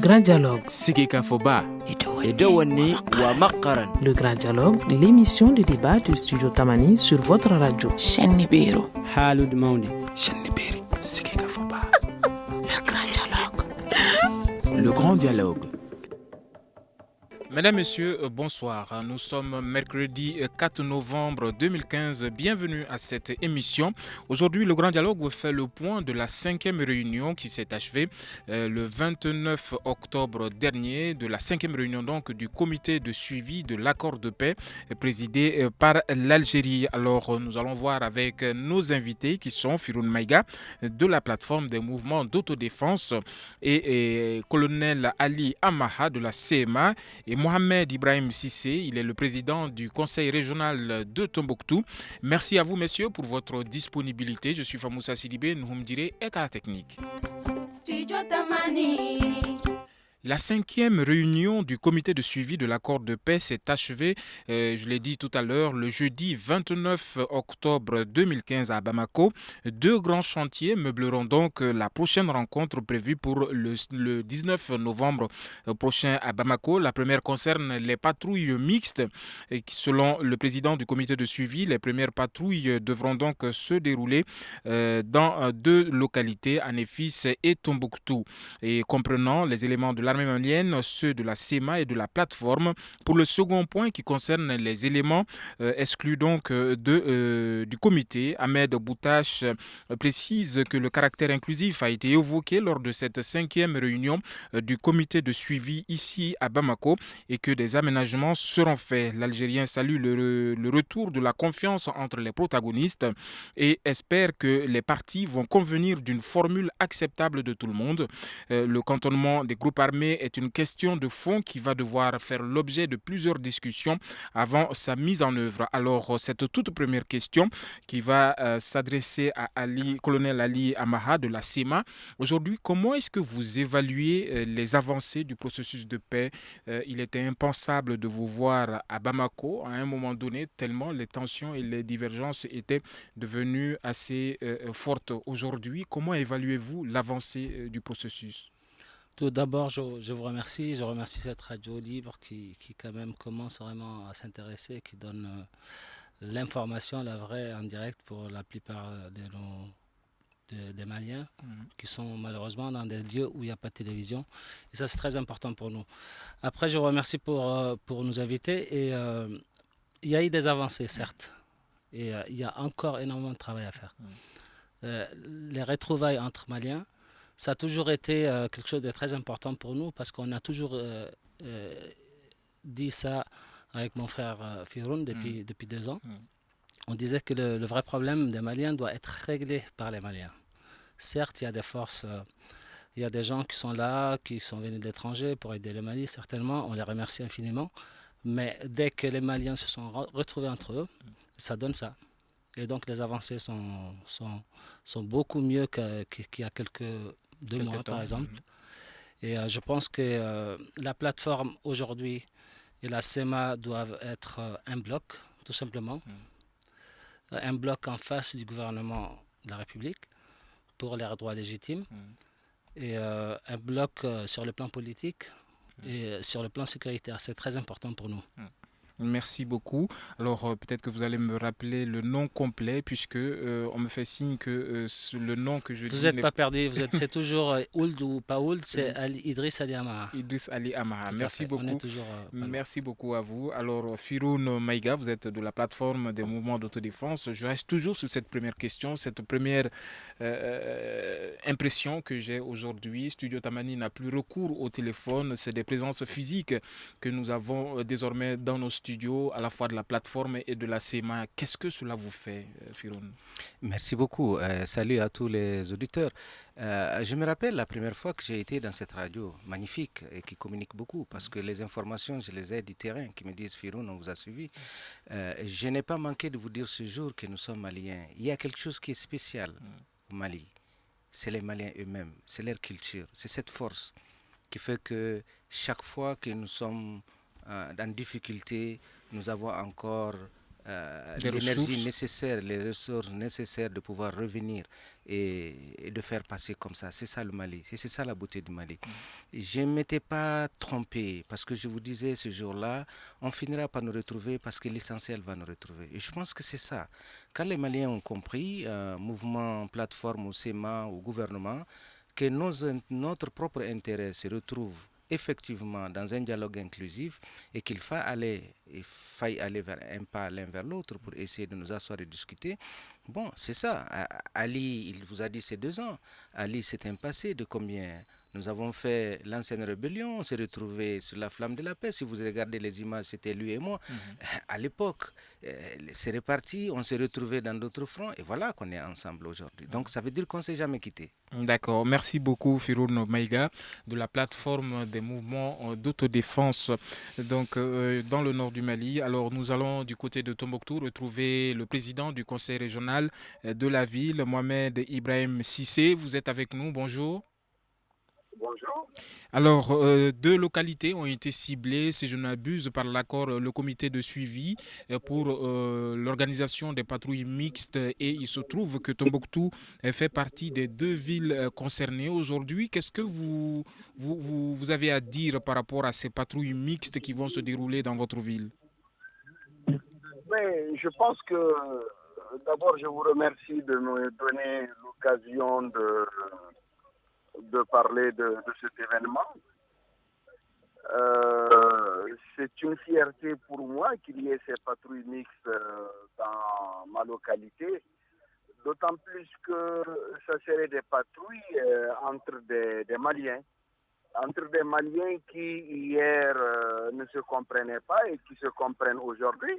grand dialogue. Sigeka Foba. Edouani wa Makaran. Le grand dialogue, l'émission de débat du studio Tamani sur votre radio. Chenibero. Halud Mauni. Cheniberi. Sigeka Foba. Le grand dialogue. Le grand dialogue. Mesdames, Messieurs, bonsoir. Nous sommes mercredi 4 novembre 2015. Bienvenue à cette émission. Aujourd'hui, le Grand Dialogue fait le point de la 5e réunion qui s'est achevée le 29 octobre dernier, de la 5e réunion donc du comité de suivi de l'accord de paix présidé par l'Algérie. Alors, nous allons voir avec nos invités qui sont Firoun Maïga de la plateforme des mouvements d'autodéfense et colonel Ali Amaha de la CMA et Mohamed Ibrahim Sissé, il est le président du conseil régional de Tombouctou. Merci à vous, messieurs, pour votre disponibilité. Je suis Famoussa Sidibé, Nouhoumdire est à la technique. La 5e réunion du comité de suivi de l'accord de paix s'est achevée, je l'ai dit tout à l'heure, le jeudi 29 octobre 2015 à Bamako. 2 grands chantiers meubleront donc la prochaine rencontre prévue pour le 19 novembre prochain à Bamako. La première concerne les patrouilles mixtes. Et selon le président du comité de suivi, les premières patrouilles devront donc se dérouler dans 2 localités, Anéfis et Tombouctou, et comprenant les éléments de l'armée malienne, ceux de la CEMA et de la plateforme. Pour le second point qui concerne les éléments exclus donc du comité, Ahmed Boutache précise que le caractère inclusif a été évoqué lors de cette 5e réunion du comité de suivi ici à Bamako et que des aménagements seront faits. L'Algérien salue le retour de la confiance entre les protagonistes et espère que les parties vont convenir d'une formule acceptable de tout le monde. Le cantonnement des groupes armés est une question de fond qui va devoir faire l'objet de plusieurs discussions avant sa mise en œuvre. Alors, cette toute première question qui va s'adresser à colonel Ali Amaha de la CEMA. Aujourd'hui, comment est-ce que vous évaluez les avancées du processus de paix? Il était impensable de vous voir à Bamako à un moment donné, tellement les tensions et les divergences étaient devenues assez fortes. Aujourd'hui, comment évaluez-vous l'avancée du processus? Tout d'abord, je vous remercie. Je remercie cette radio libre qui quand même commence vraiment à s'intéresser, qui donne l'information, la vraie, en direct pour la plupart des Maliens qui sont malheureusement dans des lieux où il n'y a pas de télévision. Et ça, c'est très important pour nous. Après, je vous remercie pour nous inviter. Et il y a eu des avancées, certes. Et il y a encore énormément de travail à faire. Les retrouvailles entre Maliens, ça a toujours été quelque chose de très important pour nous parce qu'on a toujours dit ça avec mon frère Firoun depuis 2 ans. On disait que le vrai problème des Maliens doit être réglé par les Maliens. Certes, il y a des forces, il y a des gens qui sont là, qui sont venus de l'étranger pour aider le Mali, certainement, on les remercie infiniment. Mais dès que les Maliens se sont retrouvés entre eux, ça donne ça. Et donc les avancées sont beaucoup mieux qu'il y a quelques 2 mois, par exemple. Et je pense que la plateforme aujourd'hui et la CEMA doivent être un bloc, tout simplement. Un bloc en face du gouvernement de la République pour les droits légitimes. Et un bloc sur le plan politique et sur le plan sécuritaire. C'est très important pour nous. Merci beaucoup. Alors peut-être que vous allez me rappeler le nom complet puisque on me fait signe que le nom que je dis... Vous n'êtes pas perdu, c'est toujours Ould ou pas Ould, c'est Idriss Ali Amaha. Idriss Ali Amaha, merci beaucoup. On est toujours, merci beaucoup à vous. Alors Firoun Maïga, vous êtes de la plateforme des mouvements d'autodéfense. Je reste toujours sur cette première question, cette première impression que j'ai aujourd'hui. Studio Tamani n'a plus recours au téléphone, c'est des présences physiques que nous avons désormais dans nos studios, à la fois de la plateforme et de la CEMA. Qu'est-ce que cela vous fait, Firoun? Merci beaucoup. Salut à tous les auditeurs. Je me rappelle la première fois que j'ai été dans cette radio magnifique et qui communique beaucoup parce que les informations, je les ai du terrain qui me disent Firoun, on vous a suivi. Je n'ai pas manqué de vous dire ce jour que nous sommes Maliens. Il y a quelque chose qui est spécial au Mali. C'est les Maliens eux-mêmes, c'est leur culture, c'est cette force qui fait que chaque fois que nous sommes en difficulté, nous avons encore l'énergie nécessaire, les ressources nécessaires de pouvoir revenir et de faire passer comme ça. C'est ça le Mali, c'est ça la beauté du Mali. Je ne m'étais pas trompé parce que je vous disais ce jour-là, on finira par nous retrouver parce que l'essentiel va nous retrouver. Et je pense que c'est ça. Quand les Maliens ont compris, mouvement, plateforme, au SEMA, au gouvernement, que notre propre intérêt se retrouve effectivement dans un dialogue inclusif et qu'il faille aller vers un pas l'un vers l'autre pour essayer de nous asseoir et discuter. Bon, c'est ça. Ali, il vous a dit ces 2 ans. Ali, c'est un passé de combien? Nous avons fait l'ancienne rébellion, on s'est retrouvés sur la flamme de la paix. Si vous regardez les images, c'était lui et moi. À l'époque, c'est reparti, on s'est retrouvés dans d'autres fronts et voilà qu'on est ensemble aujourd'hui. Donc ça veut dire qu'on ne s'est jamais quitté. D'accord. Merci beaucoup Firoun Maïga de la plateforme des mouvements d'autodéfense donc, dans le nord du Mali. Alors nous allons du côté de Tombouctou retrouver le président du conseil régional de la ville, Mohamed Ibrahim Cissé. Vous êtes avec nous, bonjour. Bonjour. Alors, 2 localités ont été ciblées, si je ne m'abuse, par l'accord, le comité de suivi pour l'organisation des patrouilles mixtes et il se trouve que Tombouctou fait partie des 2 villes concernées aujourd'hui. Qu'est-ce que vous avez à dire par rapport à ces patrouilles mixtes qui vont se dérouler dans votre ville? Mais je pense que d'abord je vous remercie de me donner l'occasion de parler de cet événement. C'est une fierté pour moi qu'il y ait ces patrouilles mixtes dans ma localité, d'autant plus que ça serait des patrouilles entre des Maliens. Entre des Maliens qui hier ne se comprenaient pas et qui se comprennent aujourd'hui.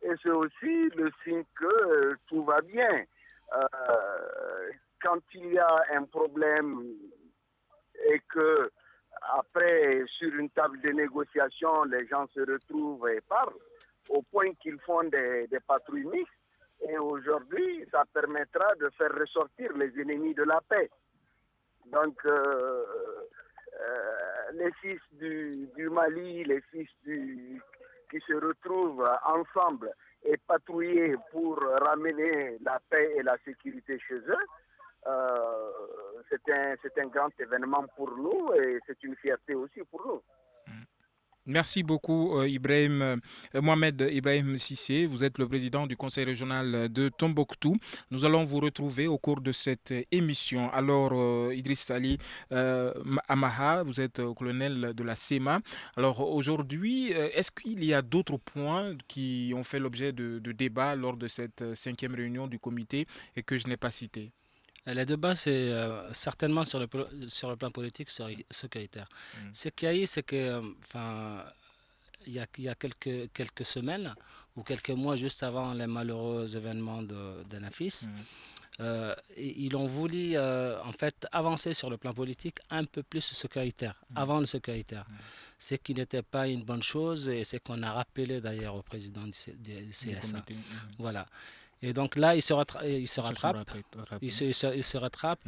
Et c'est aussi le signe que tout va bien. Quand il y a un problème et que après sur une table de négociation les gens se retrouvent et parlent au point qu'ils font des patrouilles mixtes et aujourd'hui ça permettra de faire ressortir les ennemis de la paix. Donc les fils du Mali, les fils qui se retrouvent ensemble et patrouiller pour ramener la paix et la sécurité chez eux, c'est un grand événement pour nous et c'est une fierté aussi pour nous. Merci beaucoup Mohamed Ibrahim Cissé. Vous êtes le président du conseil régional de Tombouctou. Nous allons vous retrouver au cours de cette émission. Alors Idriss Ali Amaha, vous êtes colonel de la SEMA. Alors aujourd'hui, est-ce qu'il y a d'autres points qui ont fait l'objet de débats lors de cette 5e réunion du comité et que je n'ai pas cités? Les débats, c'est certainement sur le plan politique, sécuritaire. Ce qu'il y a eu, c'est que, il y a quelques semaines ou quelques mois juste avant les malheureux événements de Nafis, ils ont voulu en fait avancer sur le plan politique un peu plus sécuritaire, avant le sécuritaire. Ce qui n'était pas une bonne chose et c'est qu'on a rappelé d'ailleurs au président du CSA. Voilà. Et donc là, il se rattrape,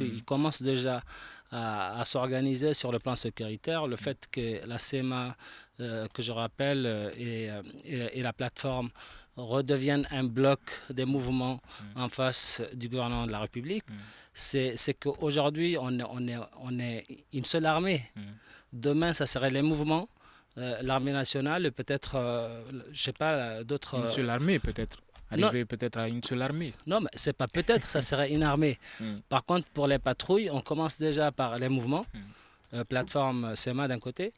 et il commence déjà à s'organiser sur le plan sécuritaire. Le fait que la SEMA, que je rappelle, et la plateforme redeviennent un bloc des mouvements en face du gouvernement de la République, c'est qu'aujourd'hui, on est une seule armée. Demain, ça serait les mouvements, l'armée nationale, peut-être, je ne sais pas, d'autres... Une seule armée, peut-être. Arriver peut-être à une seule armée. Non, mais c'est pas peut-être, ça serait une armée. Par contre, pour les patrouilles, on commence déjà par les mouvements, plateforme SEMA d'un côté,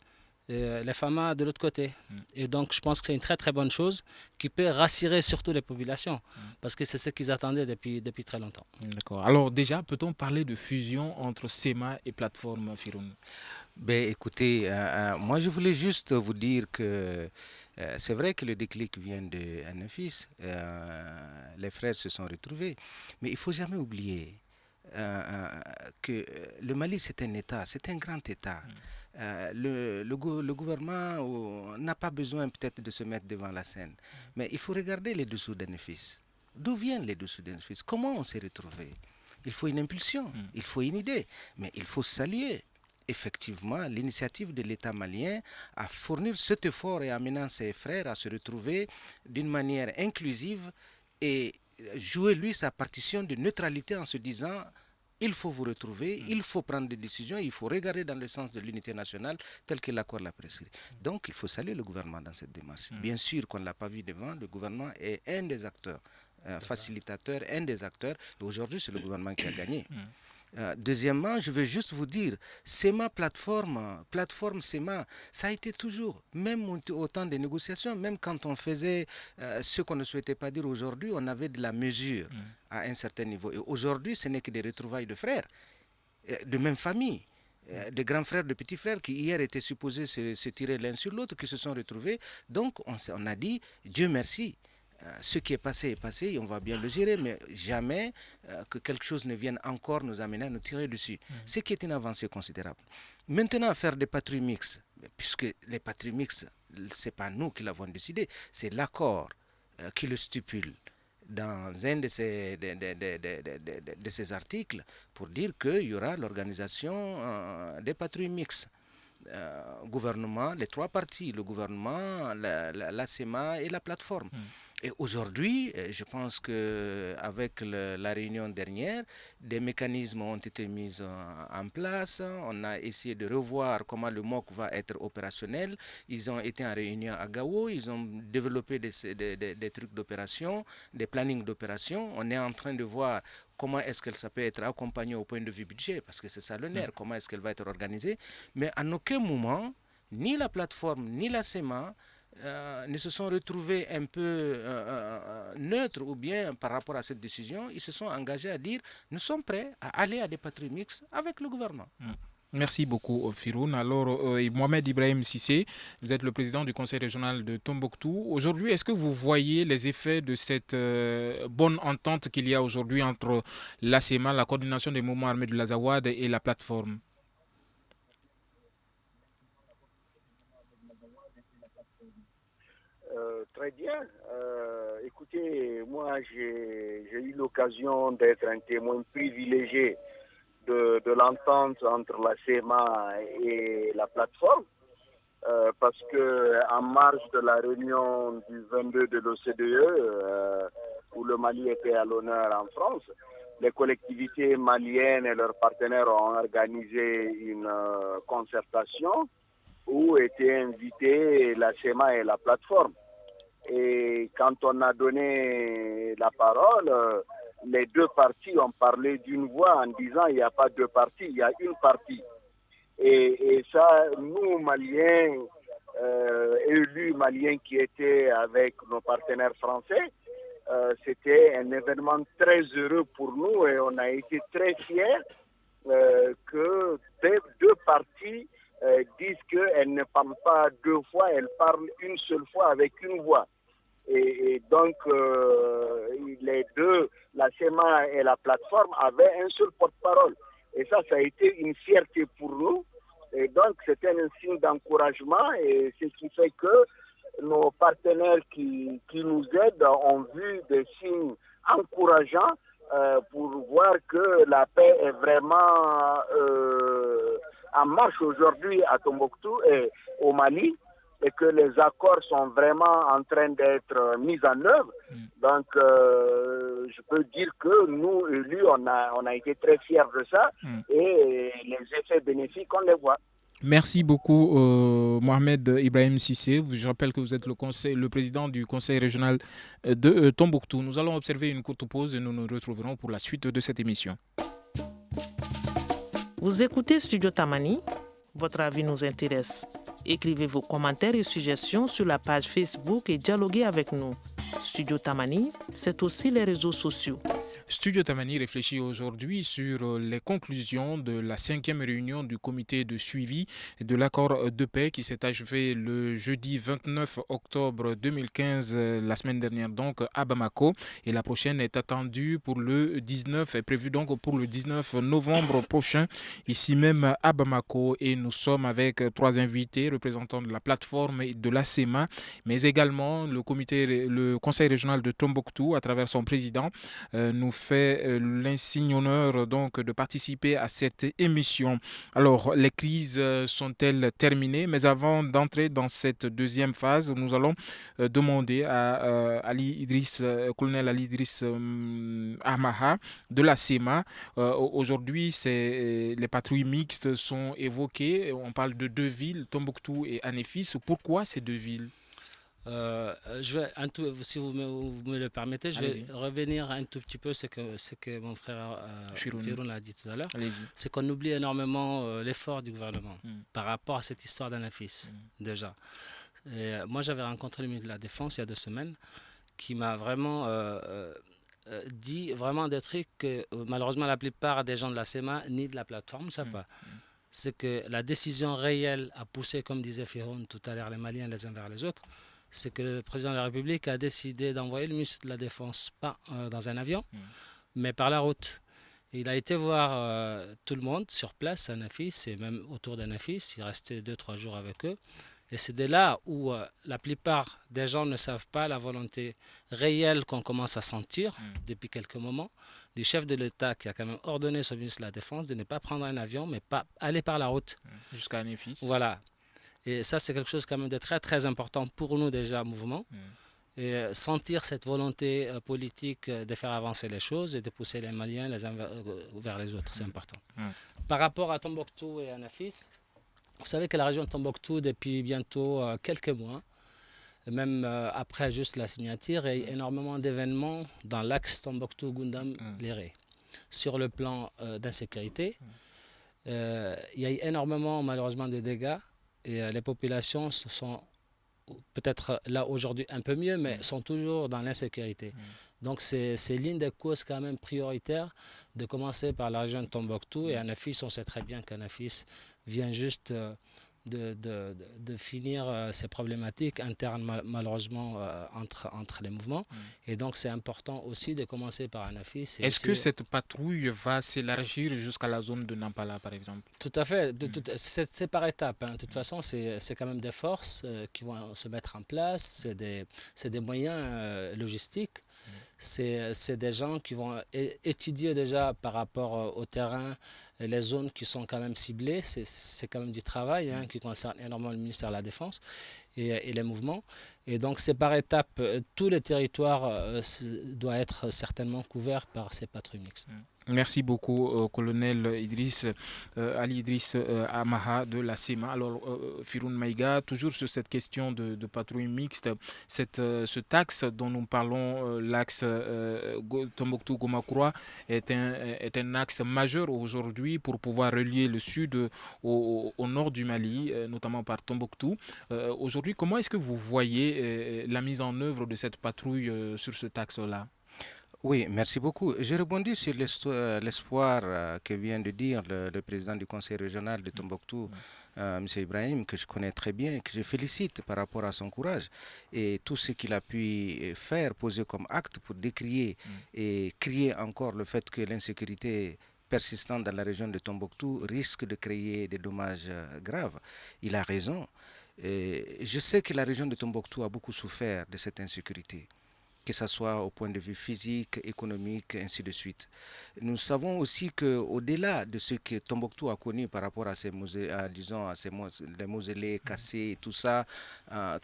et les FAMA de l'autre côté. Et donc, je pense que c'est une très très bonne chose qui peut rassurer surtout les populations, parce que c'est ce qu'ils attendaient depuis très longtemps. D'accord. Alors déjà, peut-on parler de fusion entre SEMA et plateforme Firoun? Ben, écoutez, moi je voulais juste vous dire que c'est vrai que le déclic vient de Nafis, les frères se sont retrouvés, mais il ne faut jamais oublier que le Mali c'est un État, c'est un grand État. Le gouvernement n'a pas besoin peut-être de se mettre devant la scène, mais il faut regarder les dessous de Nafis. D'où viennent les dessous de Nafis? Comment on s'est retrouvés? Il faut une impulsion, il faut une idée, mais il faut saluer effectivement l'initiative de l'État malien à fournir cet effort et amenant ses frères à se retrouver d'une manière inclusive et jouer lui sa partition de neutralité en se disant il faut vous retrouver, il faut prendre des décisions, il faut regarder dans le sens de l'unité nationale tel que l'accord l'a prescrit. Donc il faut saluer le gouvernement dans cette démarche. Bien sûr qu'on ne l'a pas vu devant, le gouvernement est un des acteurs, facilitateur, un des acteurs, et aujourd'hui c'est le gouvernement qui a gagné. Deuxièmement, je veux juste vous dire, SEMA plateforme SEMA, ça a été toujours, même au temps des négociations, même quand on faisait ce qu'on ne souhaitait pas dire aujourd'hui, on avait de la mesure à un certain niveau. Et aujourd'hui, ce n'est que des retrouvailles de frères, de même famille. De grands frères, de petits frères qui hier étaient supposés se tirer l'un sur l'autre, qui se sont retrouvés. Donc on a dit, Dieu merci. Ce qui est passé et on va bien le gérer, mais jamais que quelque chose ne vienne encore nous amener à nous tirer dessus. Ce qui est une avancée considérable. Maintenant, faire des patrouilles mixtes, puisque les patrouilles mixtes, ce n'est pas nous qui l'avons décidé, c'est l'accord qui le stipule dans un de ces articles pour dire qu'il y aura l'organisation des patrouilles mixtes. Gouvernement, les trois parties, le gouvernement, la SEMA et la plateforme. Et aujourd'hui, je pense qu'avec la réunion dernière, des mécanismes ont été mis en place. On a essayé de revoir comment le MOC va être opérationnel. Ils ont été en réunion à Gao, ils ont développé des trucs d'opération, des plannings d'opération. On est en train de voir comment est-ce que ça peut être accompagné au point de vue budget, parce que c'est ça le nerf, comment est-ce qu'elle va être organisée. Mais à aucun moment, ni la plateforme, ni la SEMA ne se sont retrouvés un peu neutres ou bien par rapport à cette décision. Ils se sont engagés à dire nous sommes prêts à aller à des patrouilles mixtes avec le gouvernement. Merci beaucoup, Firoun. Alors, Mohamed Ibrahim Cissé, vous êtes le président du conseil régional de Tombouctou. Aujourd'hui, est-ce que vous voyez les effets de cette bonne entente qu'il y a aujourd'hui entre la SEMA, la coordination des mouvements armés de l'Azawad, et la plateforme? Très bien. Écoutez, moi j'ai eu l'occasion d'être un témoin privilégié de l'entente entre la SEMA et la plateforme, parce que en marge de la réunion du 22 de l'OCDE, où le Mali était à l'honneur en France, les collectivités maliennes et leurs partenaires ont organisé une concertation où étaient invités la SEMA et la plateforme. Et quand on a donné la parole, les deux parties ont parlé d'une voix en disant il n'y a pas deux parties, il y a une partie. Et ça, nous, Maliens, élus Maliens qui étaient avec nos partenaires français, c'était un événement très heureux pour nous et on a été très fiers que deux parties disent qu'elles ne parlent pas deux fois, elles parlent une seule fois avec une voix. Et donc, les deux, la SEMA et la plateforme, avaient un seul porte-parole. Et ça a été une fierté pour nous. Et donc, c'était un signe d'encouragement. Et c'est ce qui fait que nos partenaires qui nous aident ont vu des signes encourageants pour voir que la paix est vraiment en marche aujourd'hui à Tombouctou et au Mali, et que les accords sont vraiment en train d'être mis en œuvre. Donc, je peux dire que nous, élus, on a été très fiers de ça et les effets bénéfiques, on les voit. Merci beaucoup, Mohamed Ibrahim Cissé. Je rappelle que vous êtes le président du conseil régional de Tombouctou. Nous allons observer une courte pause et nous nous retrouverons pour la suite de cette émission. Vous écoutez Studio Tamani. Votre avis nous intéresse. Écrivez vos commentaires et suggestions sur la page Facebook et dialoguez avec nous. Studio Tamani, c'est aussi les réseaux sociaux. Studio Tamani réfléchit aujourd'hui sur les conclusions de la 5e réunion du comité de suivi de l'accord de paix qui s'est achevé le jeudi 29 octobre 2015, la semaine dernière donc à Bamako. Et la prochaine est attendue pour le 19, est prévue donc pour le 19 novembre prochain, ici même à Bamako. Et nous sommes avec 3 invités, représentants de la plateforme et de la SEMA, mais également le conseil régional de Tombouctou à travers son président. Nous fait l'insigne honneur donc de participer à cette émission. Alors, les crises sont-elles terminées? Mais avant d'entrer dans cette deuxième phase, nous allons demander à Ali Idriss, colonel Ali Idriss Amaha de la SEMA. Aujourd'hui, les patrouilles mixtes sont évoquées. On parle de deux villes, Tombouctou et Anéfis. Pourquoi ces deux villes? Si vous me le permettez, je vais revenir un tout petit peu ce que mon frère Firoun a dit tout à l'heure. C'est qu'on oublie énormément l'effort du gouvernement par rapport à cette histoire d'Anafis, déjà. Et, moi, j'avais rencontré le ministre de la Défense il y a 2 semaines qui m'a vraiment dit vraiment des trucs que malheureusement la plupart des gens de la SEMA ni de la plateforme ne savent pas. C'est que la décision réelle à pousser, comme disait Firoun tout à l'heure, les Maliens les uns vers les autres, c'est que le président de la République a décidé d'envoyer le ministre de la Défense, pas dans un avion, mais par la route. Il a été voir tout le monde sur place à Nafis et même autour de Nafis. Il restait 2-3 jours avec eux. Et c'est de là où la plupart des gens ne savent pas la volonté réelle qu'on commence à sentir depuis quelques moments du chef de l'État qui a quand même ordonné au ministre de la Défense de ne pas prendre un avion, mais pas aller par la route. Jusqu'à Nafis. Voilà. Et ça, c'est quelque chose quand même de très, très important pour nous déjà, mouvement. Et sentir cette volonté politique de faire avancer les choses et de pousser les Maliens les uns vers les autres, c'est important. Par rapport à Tombouctou et à Nafis, vous savez que la région de Tombouctou, depuis bientôt quelques mois, même après juste la signature, il y a énormément d'événements dans l'axe Tombouctou-Goundam-Léré. Sur le plan d'insécurité, il y a eu énormément, malheureusement, de dégâts. Et les populations sont peut-être là aujourd'hui un peu mieux, mais sont toujours dans l'insécurité. Donc c'est l'une des causes quand même prioritaires de commencer par la région de Tombouctou. Et Anafis, on sait très bien qu'Anafis vient juste de finir ces problématiques internes malheureusement entre les mouvements. Et donc c'est important aussi de commencer par Anafis. Est-ce que cette patrouille va s'élargir jusqu'à la zone de Nampala par exemple? Tout à fait, c'est par étapes. De toute façon, c'est quand même des forces qui vont se mettre en place, c'est des moyens logistiques. C'est des gens qui vont étudier déjà par rapport au terrain les zones qui sont quand même ciblées. C'est quand même du travail qui concerne énormément le ministère de la Défense et les mouvements. Et donc c'est par étapes. Tout le territoire doit être certainement couvert par ces patrouilles mixtes. Merci beaucoup, colonel Ali Idriss Amaha de la SEMA. Alors, Firoun Maïga, toujours sur cette question de patrouille mixte, ce axe dont nous parlons, l'axe Tombouctou-Gomakroa, est un axe majeur aujourd'hui pour pouvoir relier le sud au nord du Mali, notamment par Tombouctou. Aujourd'hui, comment est-ce que vous voyez la mise en œuvre de cette patrouille sur cet axe-là? Oui, merci beaucoup. Je rebondis sur l'espoir que vient de dire le président du conseil régional de Tombouctou, M. Ibrahim, que je connais très bien et que je félicite par rapport à son courage et tout ce qu'il a pu faire, poser comme acte pour décrier et crier encore le fait que l'insécurité persistante dans la région de Tombouctou risque de créer des dommages graves. Il a raison. Je sais que la région de Tombouctou a beaucoup souffert de cette insécurité, que ce soit au point de vue physique, économique, ainsi de suite. Nous savons aussi qu'au-delà de ce que Tombouctou a connu par rapport à ces les mausolées cassés et tout ça,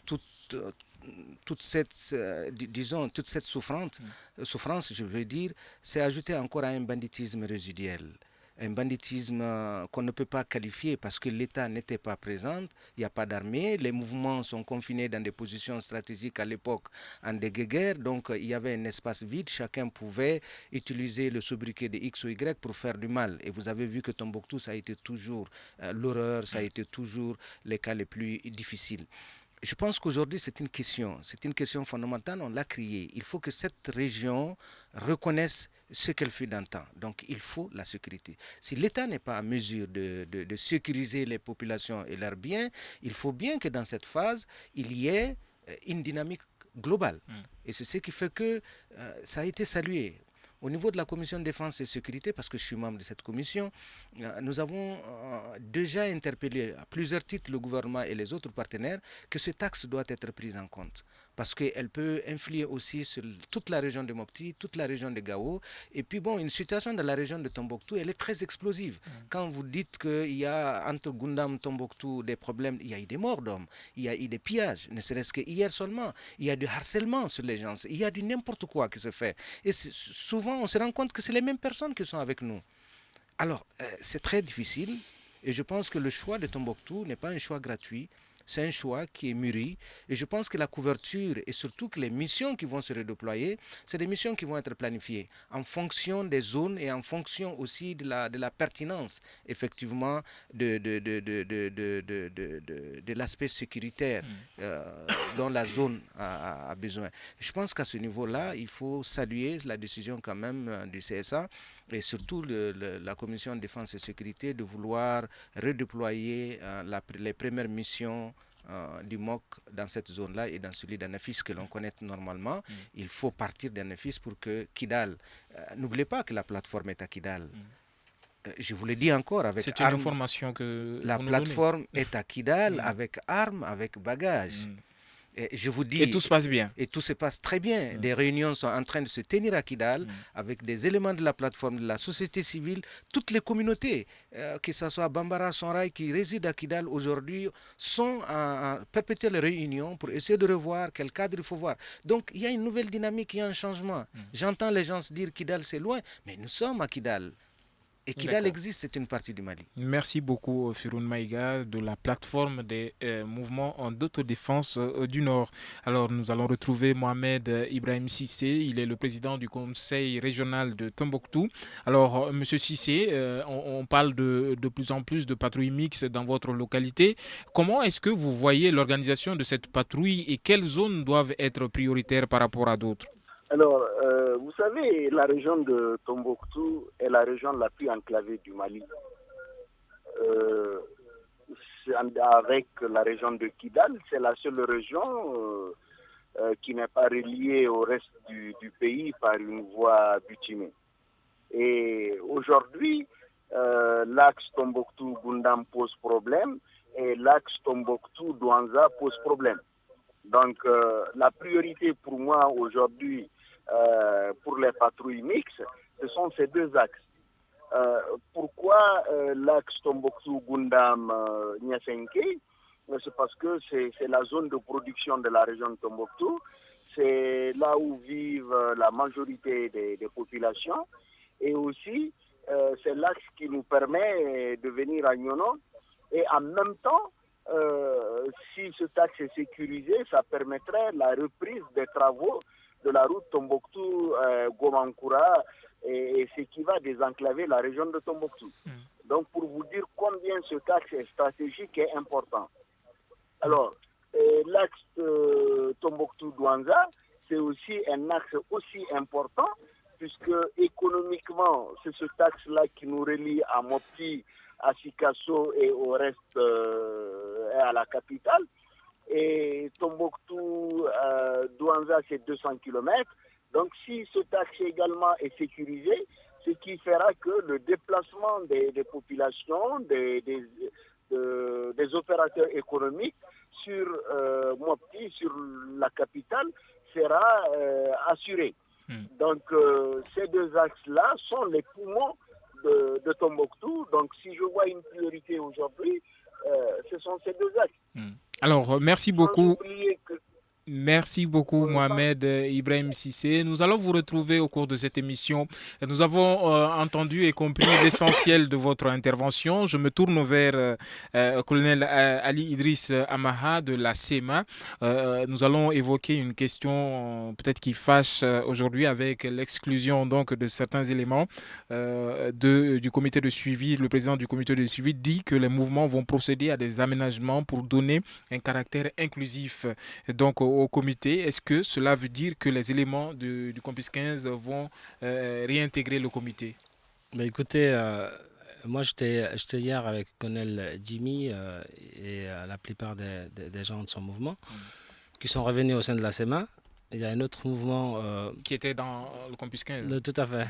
toute cette souffrance, je veux dire, s'est ajoutée encore à un banditisme résiduel. Un banditisme qu'on ne peut pas qualifier parce que l'État n'était pas présent, il n'y a pas d'armée, les mouvements sont confinés dans des positions stratégiques à l'époque en guerre, donc il y avait un espace vide, chacun pouvait utiliser le sobriquet de X ou Y pour faire du mal. Et vous avez vu que Tombouctou, ça a été toujours l'horreur, ça a été toujours les cas les plus difficiles. Je pense qu'aujourd'hui, c'est une question fondamentale, on l'a criée. Il faut que cette région reconnaisse ce qu'elle fut d'antan. Donc, il faut la sécurité. Si l'État n'est pas en mesure de sécuriser les populations et leurs biens, il faut bien que dans cette phase, il y ait une dynamique globale. Et c'est ce qui fait que ça a été salué. Au niveau de la commission de défense et sécurité, parce que je suis membre de cette commission, nous avons déjà interpellé à plusieurs titres le gouvernement et les autres partenaires que ce axe doit être pris en compte. parce qu'elle peut influer aussi sur toute la région de Mopti, toute la région de Gao. Et puis bon, une situation dans la région de Tombouctou, elle est très explosive. Quand vous dites qu'il y a entre Gundam et Tombouctou des problèmes, il y a eu des morts d'hommes, il y a eu des pillages, ne serait-ce qu'hier seulement, il y a du harcèlement sur les gens, il y a du n'importe quoi qui se fait. Et souvent, on se rend compte que c'est les mêmes personnes qui sont avec nous. Alors, c'est très difficile et je pense que le choix de Tombouctou n'est pas un choix gratuit. C'est un choix qui est mûri et je pense que la couverture et surtout que les missions qui vont se redéployer, c'est des missions qui vont être planifiées en fonction des zones et en fonction aussi de la pertinence effectivement de l'aspect sécuritaire dont la zone a besoin. Je pense qu'à ce niveau-là, il faut saluer la décision quand même du CSA et surtout la Commission de défense et sécurité de vouloir redéployer les premières missions du MOC dans cette zone-là et dans celui d'Anafis que l'on connaît normalement. Il faut partir d'Anafis pour que Kidal... n'oubliez pas que la plateforme est à Kidal. Je vous le dis encore avec c'est une information que la plateforme est à Kidal avec armes, avec bagages. Et je vous dis, et tout se passe bien. Et tout se passe très bien. Des réunions sont en train de se tenir à Kidal avec des éléments de la plateforme, de la société civile, toutes les communautés, que ce soit Bambara, Sonrai, qui résident à Kidal aujourd'hui, sont en perpétuelle réunion pour essayer de revoir quel cadre il faut voir. Donc il y a une nouvelle dynamique, il y a un changement. J'entends les gens se dire Kidal c'est loin, mais nous sommes à Kidal. Et Kidal existe, c'est une partie du Mali. Merci beaucoup, Firoun Maïga, de la plateforme des mouvements d'autodéfense du Nord. Alors, nous allons retrouver Mohamed Ibrahim Sissé. Il est le président du conseil régional de Tombouctou. Alors, Monsieur Sissé, on parle de plus en plus de patrouilles mixtes dans votre localité. Comment est-ce que vous voyez l'organisation de cette patrouille et quelles zones doivent être prioritaires par rapport à d'autres? Alors, vous savez, la région de Tombouctou est la région la plus enclavée du Mali. Avec la région de Kidal, c'est la seule région qui n'est pas reliée au reste du pays par une voie bitumée. Et aujourd'hui, l'axe Tombouctou-Gundam pose problème et l'axe Tombouctou-Douanza pose problème. Donc, la priorité pour moi aujourd'hui, pour les patrouilles mixtes, ce sont ces deux axes. Pourquoi l'axe Tombouctou-Gundam-Niasenke? C'est parce que c'est la zone de production de la région de Tombouctou. C'est là où vivent la majorité des populations. Et aussi, c'est l'axe qui nous permet de venir à Nyono. Et en même temps, si ce axe est sécurisé, ça permettrait la reprise des travaux de la route Tombouctou-Gomankoura et ce qui va désenclaver la région de Tombouctou. Donc pour vous dire combien ce axe est stratégique et important. Alors, l'axe Tombouctou-Douanza, c'est aussi un axe aussi important puisque économiquement, c'est ce axe-là qui nous relie à Mopti, à Sikasso et au reste et à la capitale. Et Tombouctou, Douanza, c'est 200 km. Donc si ce axe également est sécurisé, ce qui fera que le déplacement des populations, des opérateurs économiques sur Mopti, sur la capitale, sera assuré. Donc ces deux axes-là sont les poumons de Tombouctou. Donc si je vois une priorité aujourd'hui, ce sont ces deux axes. Alors, merci beaucoup. Merci beaucoup, Mohamed Ibrahim Sissé. Nous allons vous retrouver au cours de cette émission. Nous avons entendu et compris l'essentiel de votre intervention. Je me tourne vers colonel Ali Idriss Amaha de la SEMA. Nous allons évoquer une question peut-être qui fâche aujourd'hui avec l'exclusion donc de certains éléments du comité de suivi. Le président du comité de suivi dit que les mouvements vont procéder à des aménagements pour donner un caractère inclusif donc au comité. Est-ce que cela veut dire que les éléments du Compis 15 vont réintégrer le comité? Écoutez, moi j'étais hier avec le colonel Jimmy et la plupart des gens de son mouvement qui sont revenus au sein de la SEMA. Il y a un autre mouvement qui était dans le Compis 15. Tout à fait.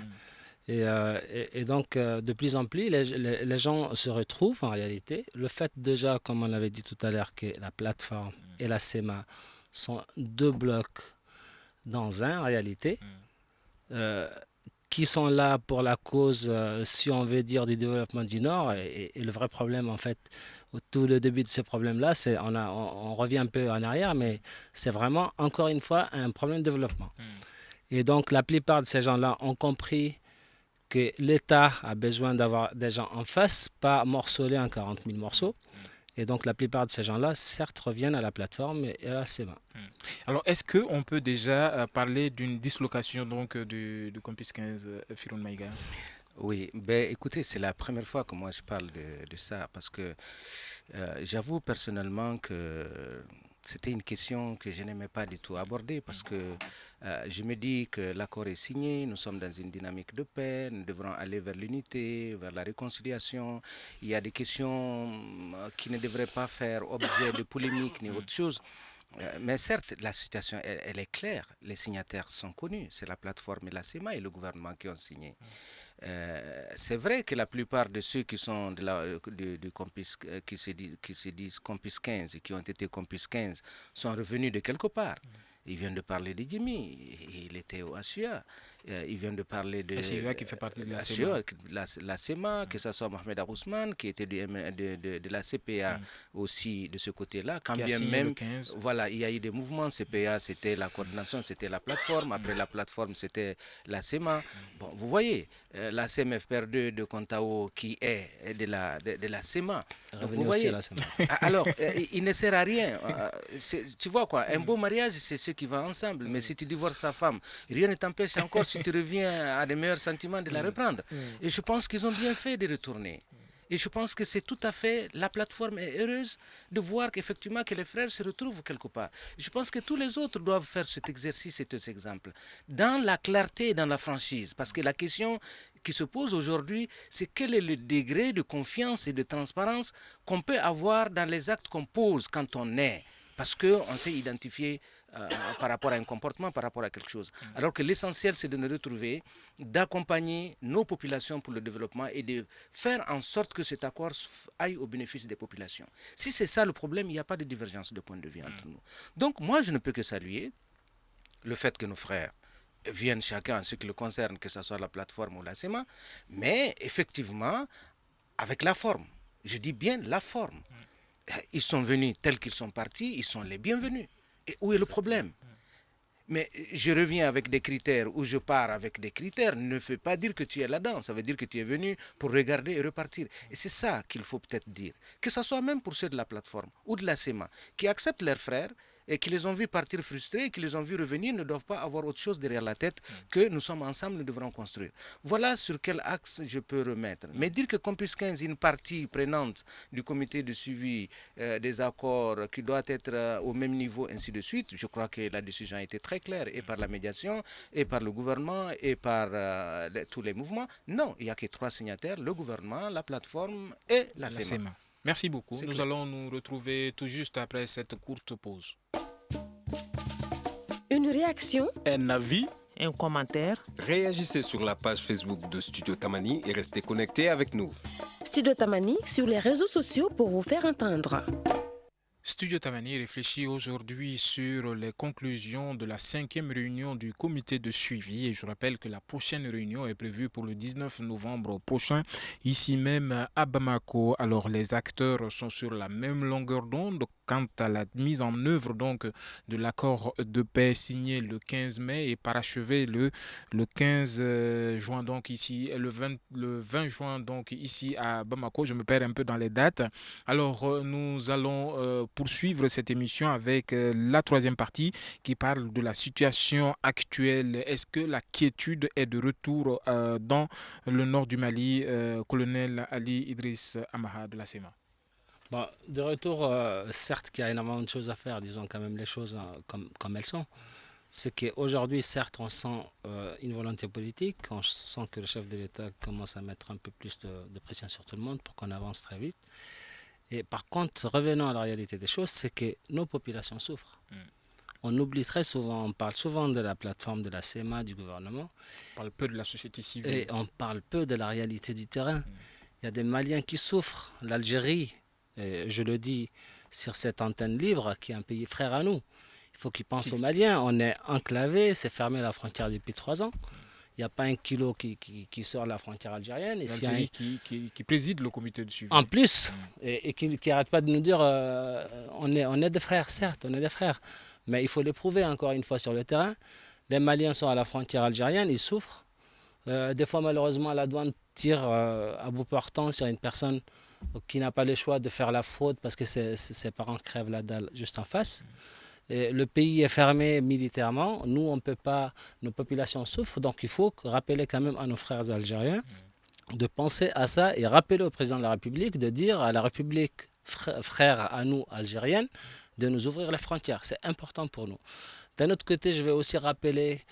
Et donc, de plus en plus, les gens se retrouvent en réalité. Le fait déjà, comme on l'avait dit tout à l'heure, que la plateforme et la SEMA sont deux blocs dans un, en réalité, qui sont là pour la cause, si on veut dire, du développement du Nord. Et le vrai problème, en fait, au tout le début de ce problème-là, c'est on revient un peu en arrière, mais c'est vraiment, encore une fois, un problème de développement. Et donc, la plupart de ces gens-là ont compris que l'État a besoin d'avoir des gens en face, pas morcelés en 40 000 morceaux. Et donc, la plupart de ces gens-là, certes, reviennent à la plateforme et à la CEMA. Alors, est-ce qu'on peut déjà parler d'une dislocation donc, du Campus 15, Firoun Maïga? Oui, ben, écoutez, c'est la première fois que moi je parle de ça parce que j'avoue personnellement que c'était une question que je n'aimais pas du tout aborder parce que je me dis que l'accord est signé, nous sommes dans une dynamique de paix, nous devrons aller vers l'unité, vers la réconciliation. Il y a des questions qui ne devraient pas faire objet de polémique ni autre chose. Mais certes, la situation, elle est claire. Les signataires sont connus. C'est la plateforme et la CEMA et le gouvernement qui ont signé. C'est vrai que la plupart de ceux qui sont du Campus, qui se disent Campus 15 et qui ont été Campus 15 sont revenus de quelque part. Ils viennent de parler de Jimmy, il était au ASUA. Ils viennent de parler de ASUA qui fait partie de la CEMA. La CEMA, que ce soit Mohamed Arousman, qui était de la CPA aussi de ce côté-là. Quand bien même, voilà, il y a eu des mouvements. CPA, c'était la coordination, c'était la plateforme. Après la plateforme, c'était la CEMA. Bon, vous voyez, la CMFPR2 de Kontao qui est de la CEMA. Donc, vous voyez, alors, il ne sert à rien. Tu vois quoi, un beau mariage, c'est ce qui va ensemble. Mais si tu divorces sa femme, rien ne t'empêche encore, si tu reviens à des meilleurs sentiments, de la reprendre. Et je pense qu'ils ont bien fait de retourner. Et je pense que c'est tout à fait, la plateforme est heureuse de voir qu'effectivement que les frères se retrouvent quelque part. Je pense que tous les autres doivent faire cet exercice et cet exemple, dans la clarté et dans la franchise. Parce que la question qui se pose aujourd'hui, c'est quel est le degré de confiance et de transparence qu'on peut avoir dans les actes qu'on pose quand on est. Parce qu'on s'est identifié par rapport à un comportement, par rapport à quelque chose. Alors que l'essentiel, c'est de nous retrouver, d'accompagner nos populations pour le développement et de faire en sorte que cet accord aille au bénéfice des populations. Si c'est ça le problème, il n'y a pas de divergence de point de vue entre nous. Donc moi, je ne peux que saluer le fait que nos frères viennent chacun en ce qui le concerne, que ce soit la plateforme ou la CEMA, mais effectivement, avec la forme. Je dis bien la forme. Ils sont venus tels qu'ils sont partis, ils sont les bienvenus. Et où est le problème? Mais je reviens avec des critères ou je pars avec des critères ne veut pas dire que tu es là-dedans. Ça veut dire que tu es venu pour regarder et repartir. Et c'est ça qu'il faut peut-être dire. Que ce soit même pour ceux de la plateforme ou de la CEMA qui acceptent leurs frères et qui les ont vus partir frustrés, qui les ont vus revenir, ne doivent pas avoir autre chose derrière la tête que nous sommes ensemble, nous devrons construire. Voilà sur quel axe je peux remettre. Mais dire que Campus 15 est une partie prenante du comité de suivi des accords qui doit être au même niveau, ainsi de suite, je crois que la décision a été très claire, et par la médiation, et par le gouvernement, et par tous les mouvements. Non, il n'y a que 3 signataires, le gouvernement, la plateforme et la CEMA. Merci beaucoup. Nous allons nous retrouver tout juste après cette courte pause. Une réaction, un avis, un commentaire. Réagissez sur la page Facebook de Studio Tamani et restez connectés avec nous. Studio Tamani sur les réseaux sociaux pour vous faire entendre. Studio Tamani réfléchit aujourd'hui sur les conclusions de la 5e réunion du comité de suivi et je rappelle que la prochaine réunion est prévue pour le 19 novembre prochain ici même à Bamako. Alors les acteurs sont sur la même longueur d'onde quant à la mise en œuvre donc de l'accord de paix signé le 15 mai et parachevé le 15 juin donc ici, le 20 juin donc ici à Bamako. Je me perds un peu dans les dates. Alors nous allons poursuivre cette émission avec la 3e partie qui parle de la situation actuelle. Est-ce que la quiétude est de retour dans le nord du Mali? Colonel Ali Idriss Amaha de la CEMA. Bon, de retour, certes qu'il y a énormément de choses à faire, disons quand même les choses comme elles sont. C'est qu'aujourd'hui, certes, on sent une volonté politique, on sent que le chef de l'État commence à mettre un peu plus de pression sur tout le monde pour qu'on avance très vite. Et par contre, revenons à la réalité des choses, c'est que nos populations souffrent. On oublie très souvent, on parle souvent de la plateforme de la CEMA, du gouvernement. On parle peu de la société civile. Et on parle peu de la réalité du terrain. Il y a des Maliens qui souffrent. L'Algérie, je le dis sur cette antenne libre, qui est un pays frère à nous, Il faut qu'ils pensent aux Maliens. On est enclavé, c'est fermé la frontière depuis 3 ans. Il n'y a pas un kilo qui sort de la frontière algérienne. L'Algérie qui préside le comité de suivi. En plus, et qui n'arrête pas de nous dire on est des frères, certes, on est des frères. Mais il faut les prouver encore une fois sur le terrain. Les Maliens sont à la frontière algérienne, ils souffrent. Des fois, malheureusement, la douane tire à bout portant sur une personne qui n'a pas le choix de faire la fraude parce que ses parents crèvent la dalle juste en face. Et le pays est fermé militairement. Nous, on ne peut pas, nos populations souffrent. Donc, il faut rappeler quand même à nos frères algériens de penser à ça et rappeler au président de la République de dire à la République frère à nous, algérienne, de nous ouvrir les frontières. C'est important pour nous. D'un autre côté, je vais aussi rappeler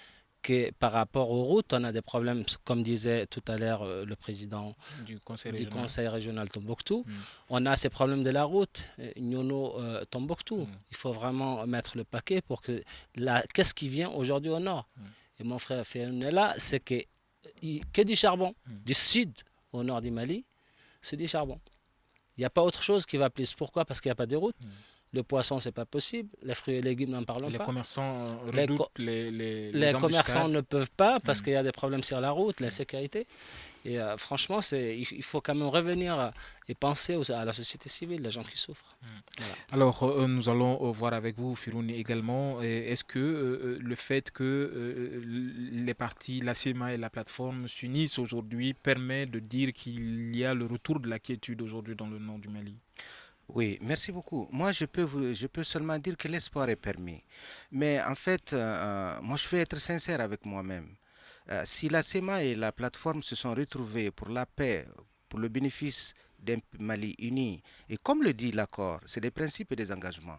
que par rapport aux routes, on a des problèmes, comme disait tout à l'heure le président du conseil régional Tombouctou. On a ces problèmes de la route, Nyono-Tombouctou. Il faut vraiment mettre le paquet pour que... Qu'est-ce qui vient aujourd'hui au nord? Et mon frère Féonella, c'est que du charbon. Du sud au nord du Mali, c'est du charbon. Il n'y a pas autre chose qui va plus. Pourquoi? Parce qu'il n'y a pas de route. Le poisson, c'est pas possible. Les fruits et légumes, n'en parlons pas. Les commerçants redoutent les commerçants ne peuvent pas parce qu'il y a des problèmes sur la route, la sécurité. Et franchement, il faut quand même revenir et penser à la société civile, les gens qui souffrent. Voilà. Alors, nous allons voir avec vous, Firouni, également. Est-ce que le fait que les partis, la CEMA et la plateforme s'unissent aujourd'hui permet de dire qu'il y a le retour de la quiétude aujourd'hui dans le nord du Mali? Oui, merci beaucoup. Moi, je peux seulement dire que l'espoir est permis. Mais en fait, moi, je vais être sincère avec moi-même. Si la CEMA et la plateforme se sont retrouvées pour la paix, pour le bénéfice d'un Mali uni, et comme le dit l'accord, c'est des principes et des engagements.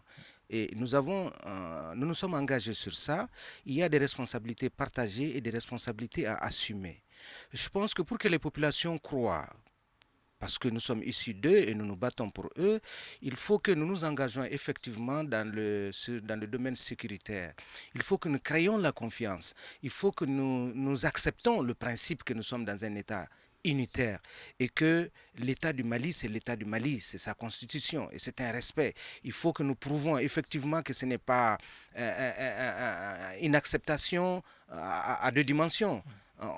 Et nous nous sommes engagés sur ça. Il y a des responsabilités partagées et des responsabilités à assumer. Je pense que pour que les populations croient, parce que nous sommes issus d'eux et nous nous battons pour eux, il faut que nous nous engagions effectivement dans le domaine sécuritaire. Il faut que nous créions la confiance. Il faut que nous acceptons le principe que nous sommes dans un État unitaire et que l'État du Mali, c'est l'État du Mali, c'est sa constitution et c'est un respect. Il faut que nous prouvons effectivement que ce n'est pas une acceptation à deux dimensions.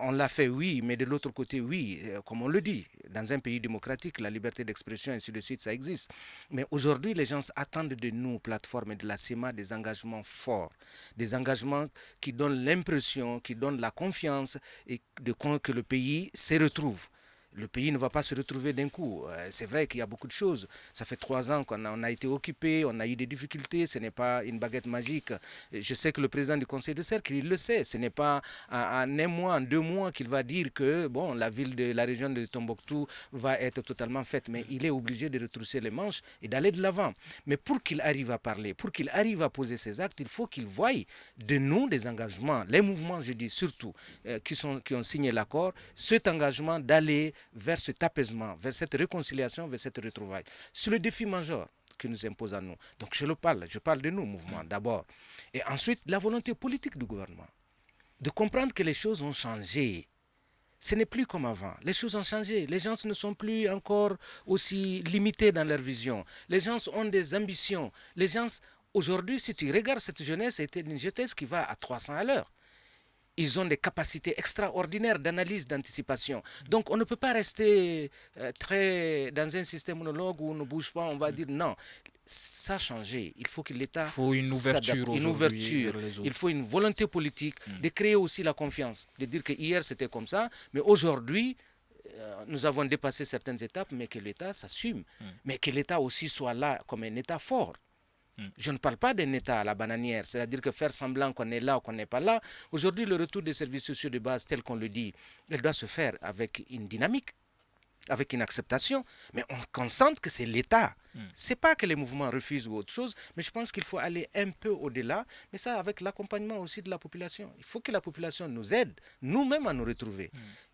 On l'a fait, oui, mais de l'autre côté, oui, comme on le dit, dans un pays démocratique, la liberté d'expression, ainsi de suite, ça existe. Mais aujourd'hui, les gens attendent de nous, plateformes et de la CEMA, des engagements forts, des engagements qui donnent l'impression, qui donnent la confiance et que le pays se retrouve. Le pays ne va pas se retrouver d'un coup. C'est vrai qu'il y a beaucoup de choses. Ça fait 3 ans qu'on a été occupé, on a eu des difficultés. Ce n'est pas une baguette magique. Je sais que le président du conseil de cercle, il le sait. Ce n'est pas en 1 mois, en 2 mois qu'il va dire que bon, la ville de la région de Tombouctou va être totalement faite. Mais il est obligé de retrousser les manches et d'aller de l'avant. Mais pour qu'il arrive à parler, pour qu'il arrive à poser ses actes, il faut qu'il voie de nous des engagements. Les mouvements, je dis surtout, qui ont signé l'accord, cet engagement d'aller vers cet apaisement, vers cette réconciliation, vers cette retrouvaille. C'est le défi majeur qui nous impose à nous. Donc je parle de nous, mouvement, d'abord. Et ensuite, la volonté politique du gouvernement. De comprendre que les choses ont changé. Ce n'est plus comme avant. Les choses ont changé. Les gens ne sont plus encore aussi limités dans leur vision. Les gens ont des ambitions. Les gens, aujourd'hui, si tu regardes cette jeunesse, c'est une jeunesse qui va à 300 à l'heure. Ils ont des capacités extraordinaires d'analyse, d'anticipation. Donc, on ne peut pas rester dans un système monologue où on ne bouge pas, on va dire non. Ça a changé. Il faut que l'État s'adapte. Une ouverture. Il faut une volonté politique de créer aussi la confiance. De dire que hier, c'était comme ça, mais aujourd'hui, nous avons dépassé certaines étapes, mais que l'État s'assume. Mais que l'État aussi soit là comme un État fort. Je ne parle pas d'un État à la bananière, c'est-à-dire que faire semblant qu'on est là ou qu'on n'est pas là. Aujourd'hui, le retour des services sociaux de base, tel qu'on le dit, il doit se faire avec une dynamique, avec une acceptation, mais qu'on sente que c'est l'État. Ce n'est pas que les mouvements refusent ou autre chose, mais je pense qu'il faut aller un peu au-delà, mais ça avec l'accompagnement aussi de la population. Il faut que la population nous aide, nous-mêmes à nous retrouver.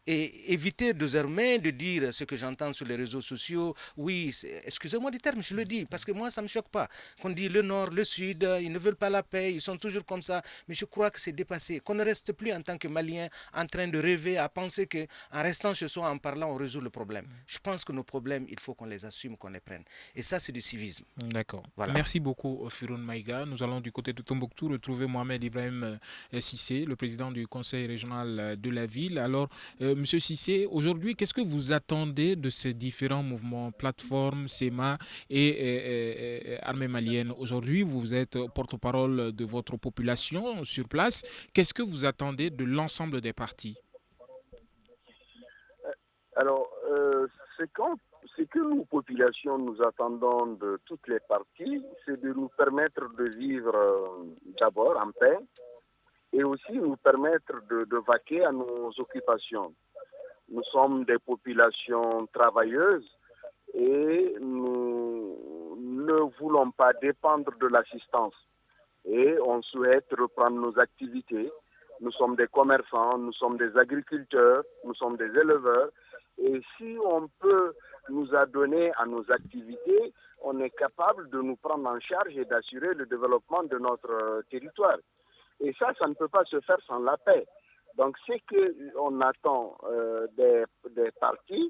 Et éviter désormais de dire ce que j'entends sur les réseaux sociaux. Oui, excusez-moi du terme, je le dis, parce que moi, ça ne me choque pas. Qu'on dit le Nord, le Sud, ils ne veulent pas la paix, ils sont toujours comme ça. Mais je crois que c'est dépassé. Qu'on ne reste plus en tant que Malien en train de rêver, à penser qu'en restant chez soi, en parlant, on résout le problème. Je pense que nos problèmes, il faut qu'on les assume, qu'on les prenne. Et ça, c'est du civisme. D'accord. Voilà. Merci beaucoup, Firoun Maïga. Nous allons du côté de Tombouctou retrouver Mohamed Ibrahim Cissé, le président du conseil régional de la ville. Alors, Monsieur Cissé, aujourd'hui, qu'est-ce que vous attendez de ces différents mouvements, plateformes, SEMA et Armée malienne? Aujourd'hui, vous êtes porte-parole de votre population sur place. Qu'est-ce que vous attendez de l'ensemble des partis? Alors, ce que nous, populations, nous attendons de toutes les parties, c'est de nous permettre de vivre d'abord en paix et aussi nous permettre de vaquer à nos occupations. Nous sommes des populations travailleuses et nous ne voulons pas dépendre de l'assistance. Et on souhaite reprendre nos activités. Nous sommes des commerçants, nous sommes des agriculteurs, nous sommes des éleveurs. Et si on peut nous adonner à nos activités, on est capable de nous prendre en charge et d'assurer le développement de notre territoire. Et ça ne peut pas se faire sans la paix. Donc ce qu'on attend des partis,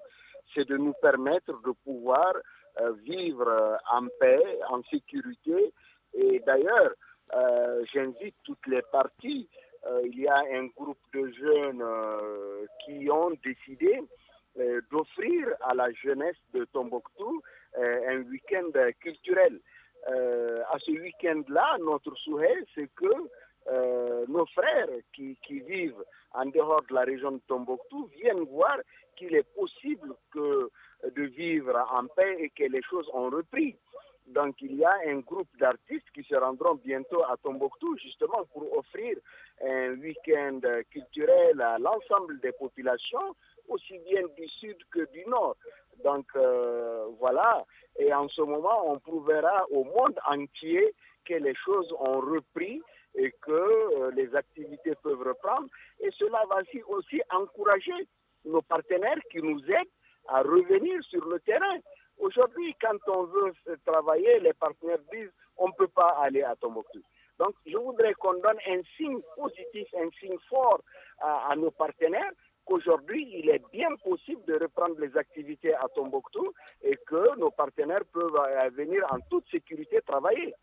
c'est de nous permettre de pouvoir vivre en paix, en sécurité. Et d'ailleurs, j'invite toutes les parties. Il y a un groupe de jeunes qui ont décidé d'offrir à la jeunesse de Tombouctou un week-end culturel. À ce week-end-là, notre souhait, c'est que nos frères qui vivent en dehors de la région de Tombouctou viennent voir qu'il est possible de vivre en paix et que les choses ont repris. Donc il y a un groupe d'artistes qui se rendront bientôt à Tombouctou justement pour offrir un week-end culturel à l'ensemble des populations, aussi bien du sud que du nord. Donc voilà, et en ce moment on prouvera au monde entier que les choses ont repris et que les activités peuvent reprendre. Et cela va aussi encourager nos partenaires qui nous aident à revenir sur le terrain. Aujourd'hui, quand on veut travailler, les partenaires disent on ne peut pas aller à Tombouctou. Donc, je voudrais qu'on donne un signe positif, un signe fort à nos partenaires qu'aujourd'hui, il est bien possible de reprendre les activités à Tombouctou et que nos partenaires peuvent venir en toute sécurité travailler.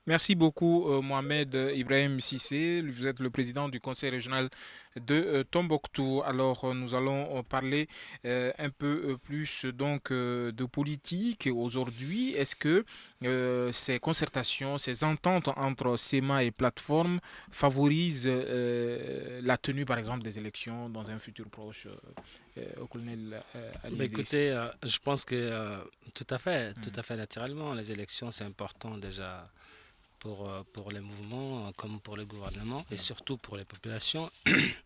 Merci beaucoup Mohamed Ibrahim Cissé, vous êtes le président du conseil régional de Tombouctou. Alors nous allons parler un peu plus donc de politique aujourd'hui. Est-ce que ces concertations, ces ententes entre SEMA et plateforme favorisent la tenue par exemple des élections dans un futur proche au colonel Ali Idriss? Écoutez, je pense que tout à fait naturellement, les élections c'est important déjà pour les mouvements comme pour le gouvernement et surtout pour les populations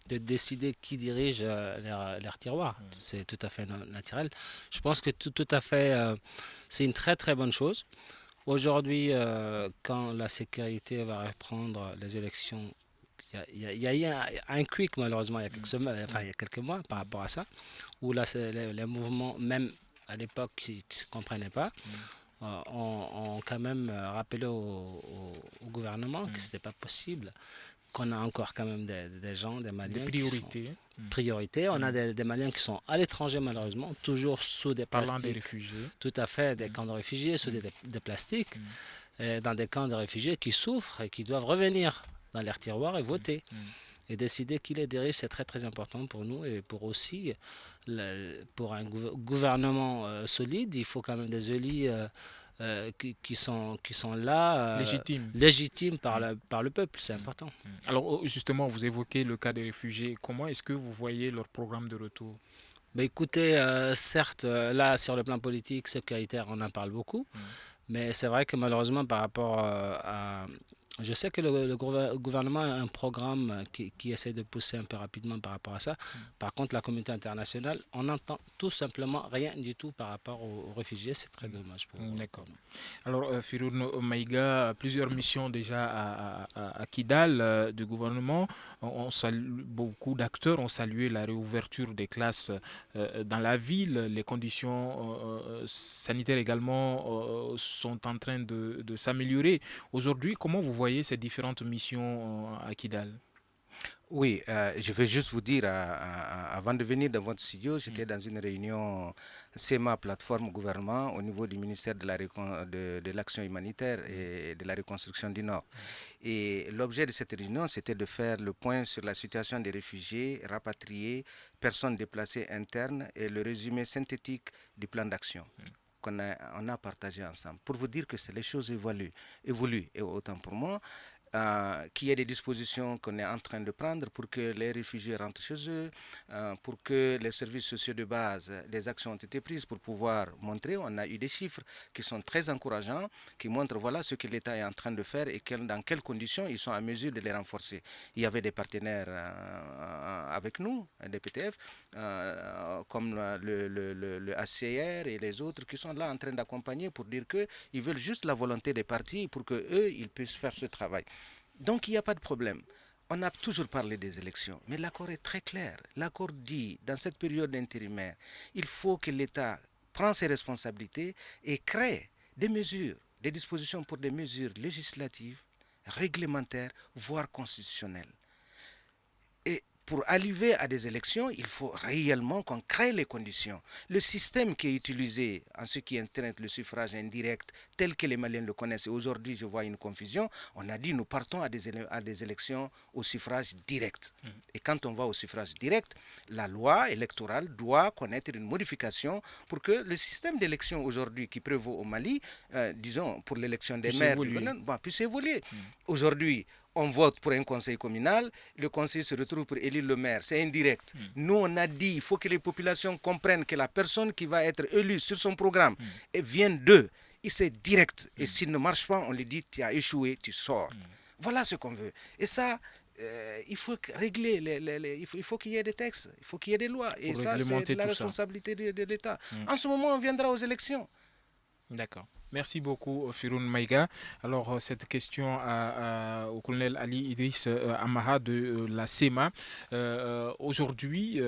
de décider qui dirige leur tiroir. C'est tout à fait naturel. Je pense que tout à fait, c'est une très très bonne chose. Aujourd'hui, quand la sécurité va reprendre les élections, il y a eu un quick malheureusement il y a quelques mois par rapport à ça, où là, les mouvements, même à l'époque, qui ne se comprenaient pas, ont quand même rappelé au gouvernement que ce n'était pas possible, qu'on a encore quand même des gens, des Maliens priorités. On a des Maliens qui sont à l'étranger malheureusement, toujours sous des plastiques. Parlant des réfugiés. Tout à fait, des camps de réfugiés, sous des plastiques, dans des camps de réfugiés qui souffrent et qui doivent revenir dans leurs tiroirs et voter. Et décider qui les dirige, c'est très très important pour nous et pour aussi, pour un gouvernement solide, il faut quand même des élus qui sont là, légitimes par le peuple, c'est important. Alors justement, vous évoquez le cas des réfugiés. Comment est-ce que vous voyez leur programme de retour? Écoutez, certes, là sur le plan politique, sécuritaire, on en parle beaucoup, mais c'est vrai que malheureusement par rapport à... Je sais que le gouvernement a un programme qui essaie de pousser un peu rapidement par rapport à ça. Par contre, la communauté internationale, on n'entend tout simplement rien du tout par rapport aux réfugiés. C'est très dommage pour nous. D'accord. Alors, Firoun Maïga, plusieurs missions déjà à Kidal du gouvernement. Beaucoup d'acteurs ont salué la réouverture des classes dans la ville. Les conditions sanitaires également sont en train de s'améliorer. Aujourd'hui, comment vous voyez ces différentes missions à Kidal? Oui, je veux juste vous dire, avant de venir dans votre studio, j'étais dans une réunion CEMA, plateforme gouvernement, au niveau du ministère de l'Action humanitaire et de la reconstruction du Nord. Et l'objet de cette réunion, c'était de faire le point sur la situation des réfugiés, rapatriés, personnes déplacées internes et le résumé synthétique du plan d'action qu'on a partagé ensemble. Pour vous dire que les choses évoluent. Et autant pour moi, qu'il y ait des dispositions qu'on est en train de prendre pour que les réfugiés rentrent chez eux, pour que les services sociaux de base, des actions ont été prises pour pouvoir montrer. On a eu des chiffres qui sont très encourageants, qui montrent voilà ce que l'État est en train de faire et dans quelles conditions ils sont en mesure de les renforcer. Il y avait des partenaires avec nous, des PTF, comme le HCR et les autres qui sont là en train d'accompagner pour dire qu'ils veulent juste la volonté des partis pour qu'eux, ils puissent faire ce travail. Donc il n'y a pas de problème. On a toujours parlé des élections, mais l'accord est très clair. L'accord dit, dans cette période intérimaire, il faut que l'État prenne ses responsabilités et crée des mesures, des dispositions pour des mesures législatives, réglementaires, voire constitutionnelles. Et pour arriver à des élections, il faut réellement qu'on crée les conditions. Le système qui est utilisé en ce qui intéresse le suffrage indirect, tel que les Maliens le connaissent, et aujourd'hui je vois une confusion, on a dit nous partons à des élections au suffrage direct. Et quand on va au suffrage direct, la loi électorale doit connaître une modification pour que le système d'élection aujourd'hui qui prévaut au Mali, disons pour l'élection des maires, puisse évoluer. Aujourd'hui, on vote pour un conseil communal, le conseil se retrouve pour élire le maire, c'est indirect. Nous, on a dit il faut que les populations comprennent que la personne qui va être élue sur son programme vient d'eux. Et c'est direct. Et s'il ne marche pas, on lui dit tu as échoué, tu sors. Voilà ce qu'on veut. Et ça, il faut régler, il faut qu'il y ait des textes, il faut qu'il y ait des lois. Et ça, c'est la responsabilité de l'État. En ce moment, on viendra aux élections. D'accord. Merci beaucoup, Firoun Maïga. Alors, cette question au colonel Ali Idriss Amaha de la CEMA. Aujourd'hui,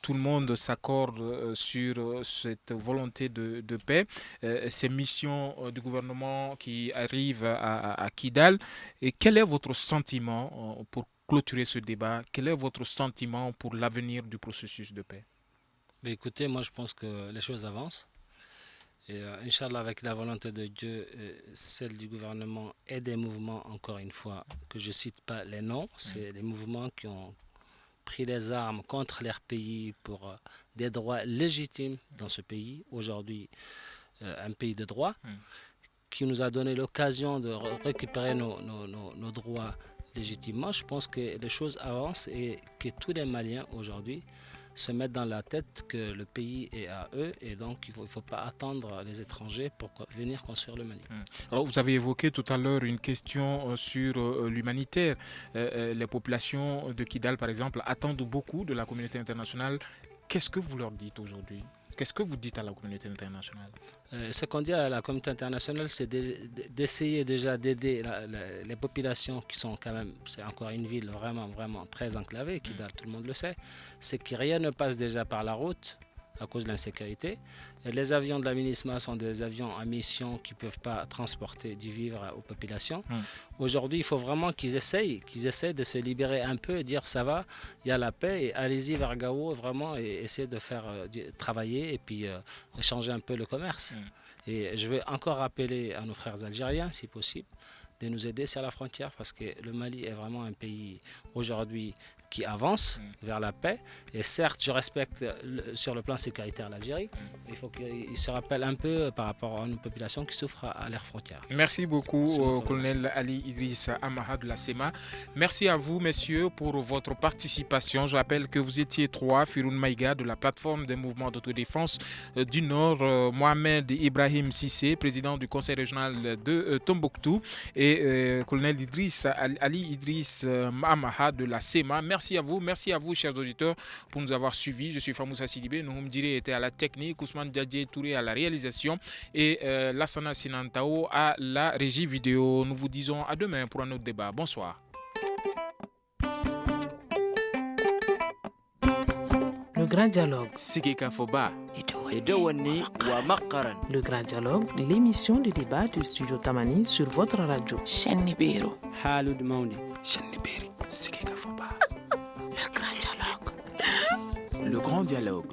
tout le monde s'accorde sur cette volonté de paix, ces missions du gouvernement qui arrivent à Kidal. Et quel est votre sentiment pour clôturer ce débat? Quel est votre sentiment pour l'avenir du processus de paix? Écoutez, moi je pense que les choses avancent. Et Inch'Allah, avec la volonté de Dieu, celle du gouvernement et des mouvements, encore une fois, que je ne cite pas les noms, c'est les mouvements qui ont pris les armes contre leur pays pour des droits légitimes dans ce pays, aujourd'hui un pays de droit, qui nous a donné l'occasion de récupérer nos droits légitimement. Je pense que les choses avancent et que tous les Maliens aujourd'hui se mettre dans la tête que le pays est à eux et donc il ne faut pas attendre les étrangers pour venir construire le Mali. Alors, vous avez évoqué tout à l'heure une question sur l'humanitaire. Les populations de Kidal, par exemple, attendent beaucoup de la communauté internationale. Qu'est-ce que vous leur dites aujourd'hui ? Qu'est-ce que vous dites à la communauté internationale ? Ce qu'on dit à la communauté internationale, c'est d'essayer déjà d'aider les populations qui sont quand même, c'est encore une ville vraiment, vraiment très enclavée, Kidal, tout le monde le sait, c'est que rien ne passe déjà par la route à cause de l'insécurité. Et les avions de la MINISMA sont des avions en mission qui ne peuvent pas transporter du vivre aux populations. Aujourd'hui, il faut vraiment qu'ils essayent de se libérer un peu et dire ça va, il y a la paix et allez-y vers Gao vraiment et essayer de faire travailler et puis changer un peu le commerce. Et je vais encore appeler à nos frères algériens, si possible, de nous aider sur la frontière parce que le Mali est vraiment un pays aujourd'hui qui avance vers la paix. Et certes, je respecte sur le plan sécuritaire l'Algérie. Il faut qu'il se rappelle un peu par rapport à nos populations qui souffrent à leurs frontières. Merci beaucoup au colonel Ali Idriss Amaha de la CEMA. Merci à vous, messieurs, pour votre participation. Je rappelle que vous étiez trois, Firoun Maïga de la plateforme des mouvements d'autodéfense du Nord, Mohamed Ibrahim Sissé, président du conseil régional de Tombouctou, et colonel Ali Idriss Amaha de la CEMA. Merci à vous, chers auditeurs, pour nous avoir suivis. Je suis Famoussa Sidibé, Nouhoum Diré était à la technique, Ousmane Diadje Touré à la réalisation et Lassana Sinantao à la régie vidéo. Nous vous disons à demain pour un autre débat. Bonsoir. Le grand dialogue. Sigi Kafoba. Et e dawani wa maqaran. Le Grand Dialogue, l'émission de débat du studio Tamani sur votre radio. Shenibiro. Halud Maundi. Shenibiri, Siki Kafoba. Le Grand Dialogue. Le Grand Dialogue.